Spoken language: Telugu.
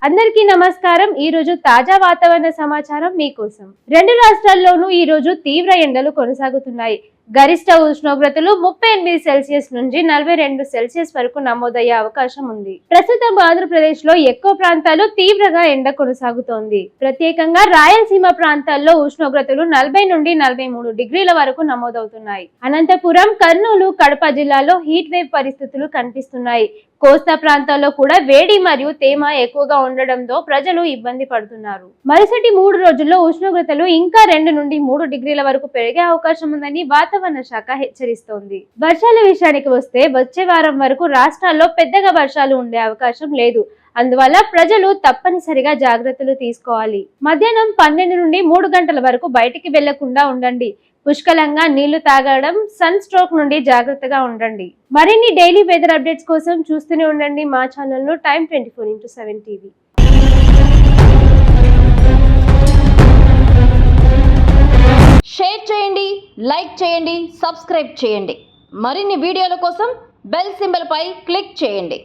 అందరికీ నమస్కారం। ఈ రోజు తాజా వాతావరణ సమాచారం మీకోసం। రెండు రాష్ట్రాల్లోనూ ఈ రోజు తీవ్ర ఎండలు కొనసాగుతున్నాయి। గరిష్ట ఉష్ణోగ్రతలు 38 సెల్సియస్ నుంచి 42 సెల్సియస్ వరకు నమోదయ్యే అవకాశం ఉంది। ప్రస్తుతం ఆంధ్రప్రదేశ్ లో ఎక్కువ ప్రాంతాల్లో తీవ్రంగా ఎండ కొనసాగుతోంది। ప్రత్యేకంగా రాయలసీమ ప్రాంతాల్లో ఉష్ణోగ్రతలు 40 నుండి 43 డిగ్రీల వరకు నమోదవుతున్నాయి। అనంతపురం, కర్నూలు, కడప జిల్లాల్లో హీట్ వేవ్ పరిస్థితులు కనిపిస్తున్నాయి। కోస్తా ప్రాంతాల్లో కూడా వేడి మరియు తేమ ఎక్కువగా ఉండడంతో ప్రజలు ఇబ్బంది పడుతున్నారు। మరుసటి 3 రోజుల్లో ఉష్ణోగ్రతలు ఇంకా 2 నుండి 3 డిగ్రీల వరకు పెరిగే అవకాశం ఉందని వాతావరణ శాఖ హెచ్చరిస్తోంది। వర్షాల విషయానికి వస్తే వచ్చే వారం వరకు రాష్ట్రాల్లో పెద్దగా వర్షాలు ఉండే అవకాశం లేదు। అందువల్ల ప్రజలు తప్పనిసరిగా జాగ్రత్తలు తీసుకోవాలి। మధ్యాహ్నం 12 నుండి 3 గంటల వరకు బయటికి వెళ్లకుండా ఉండండి। పుష్కలంగా నీళ్లు తాగడం, సన్ స్ట్రోక్ నుండి జాగ్రత్తగా ఉండండి। మరిన్ని డైలీ వెదర్ అప్డేట్స్ కోసం చూస్తూనే ఉండండి మా ఛానల్ ను టైమ్ 24x7 టీవీ। షేర్ చేయండి, లైక్ చేయండి, సబ్స్క్రైబ్ చేయండి। మరిన్ని వీడియోల కోసం బెల్ సింబల్ పై క్లిక్ చేయండి।